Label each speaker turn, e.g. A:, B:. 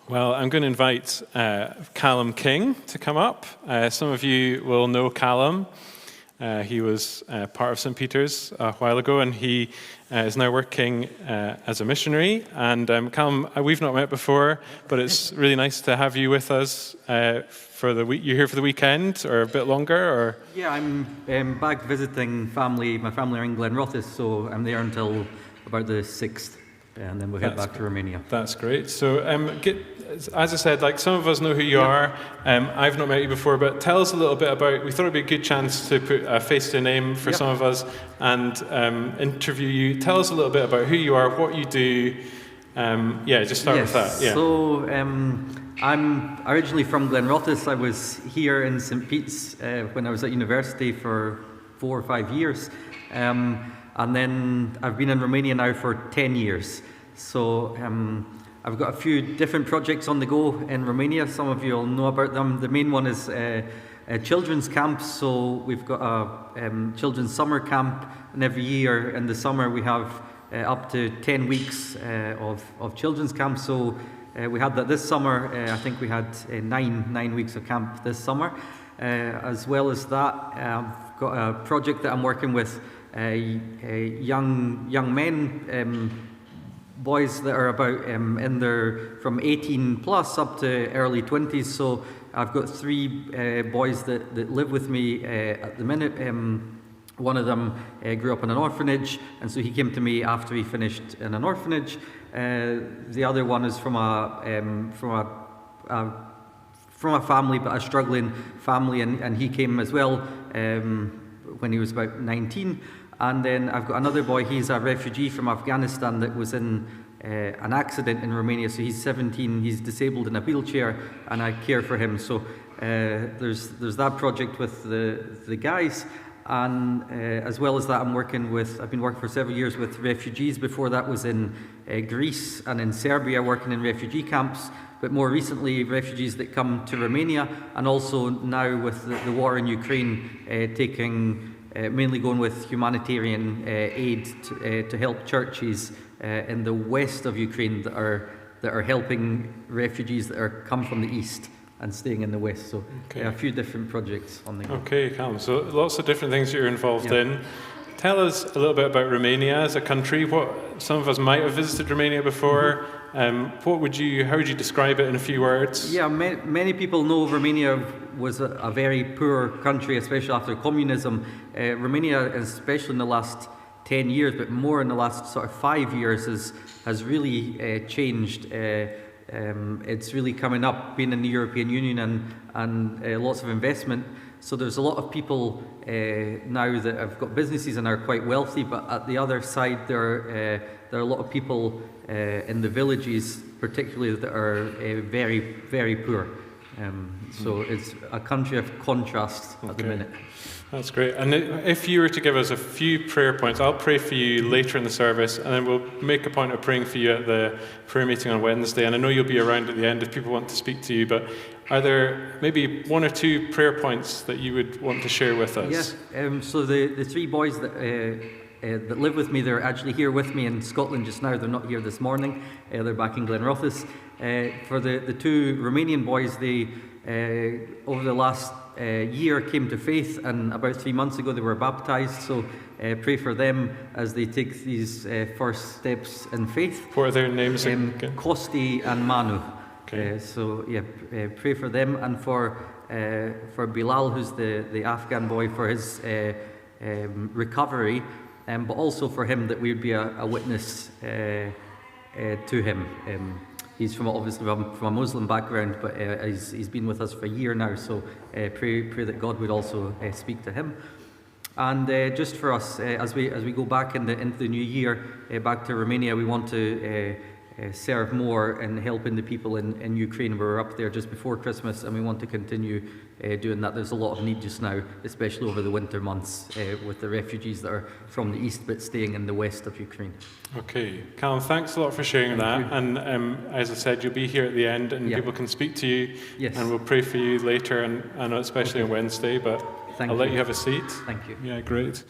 A: Well, I'm going to invite Callum King to come up. Some of you will know Callum. He was part of St.Peter's a while ago, and he is now working as a missionary. And Callum, we've not met before, but it's really nice to have you with us for the week. You're here for the weekend, or a bit longer, or?
B: Yeah, I'm back visiting family. My family are in Glenrothes, so I'm there until about the 6th. And then we'll head back to Romania.
A: That's great. So, as I said, like some of us know who you are. I've not met you before, but tell us a little bit about. We thought it'd be a good chance to put a face to a name for some of us and interview you. Tell us a little bit about who you are, what you do. Just start with that. Yeah.
B: So, I'm originally from Glenrothes. I was here in St. Peter's when I was at university for 4 or 5 years. And then I've been in Romania now for 10 years. So I've got a few different projects on the go in Romania. Some of you will know about them. The main one is a children's camp. So we've got a children's summer camp, and every year in the summer we have up to 10 weeks of children's camp. So we had that this summer. I think we had 9 weeks of camp this summer. As well as that, I've got a project that I'm working with young men, boys that are about in their from 18 plus up to early 20s. So I've got 3 boys that live with me at the minute. One of them grew up in an orphanage, and so he came to me after he finished in an orphanage. The other one is from a family, but a struggling family, and he came as well when he was about 19. And then I've got another boy. He's a refugee from Afghanistan that was in an accident in Romania. So he's 17. He's disabled in a wheelchair, and I care for him. So there's that project with the guys, and as well as that, I've been working for several years with refugees. Before that was in Greece and in Serbia, working in refugee camps. But more recently, refugees that come to Romania, and also now with the war in Ukraine, mainly going with humanitarian aid to help churches in the west of Ukraine that are helping refugees that are come from the east and staying in the west. So a few different projects on the go. Okay,
A: Callum. So lots of different things you're involved in. Tell us a little bit about Romania as a country. Some of us might have visited Romania before. How would you describe it in a few words?
B: Yeah, many people know Romania was a very poor country, especially after communism. Romania, especially in the last 10 years, but more in the last sort of 5 years, has really changed. It's really coming up, being in the European Union and lots of investment. So there's a lot of people now that have got businesses and are quite wealthy, but at the other side there are a lot of people in the villages, particularly, that are very, very poor. So it's a country of contrast at the minute.
A: That's great. And if you were to give us a few prayer points, I'll pray for you later in the service, and then we'll make a point of praying for you at the prayer meeting on Wednesday. And I know you'll be around at the end if people want to speak to you, but are there maybe 1 or 2 prayer points that you would want to share with us?
B: Yes. So the 3 boys that live with me, they're actually here with me in Scotland just now. They're not here this morning. They're back in Glenrothes. For the 2 Romanian boys, they over the last year came to faith, and about 3 months ago they were baptized. So pray for them as they take these first steps in faith.
A: What are their names again?
B: Kosti and Manu.
A: Okay.
B: Pray for them, and for Bilal, who's the Afghan boy, for his recovery, but also for him that we would be a witness to him. He's obviously from a Muslim background, but he's been with us for a year now. So pray that God would also speak to him. And just for us, as we go back into the new year, back to Romania, we want to serve more and helping the people in Ukraine. We were up there just before Christmas, and we want to continue doing that. There's a lot of need just now, especially over the winter months, with the refugees that are from the east but staying in the west of Ukraine.
A: Okay, Callum, thanks a lot for sharing that. And as I said, you'll be here at the end, and people can speak to you.
B: Yes.
A: And we'll pray for you later, and especially on Wednesday. But I'll let you have a seat.
B: Thank you.
A: Yeah, great.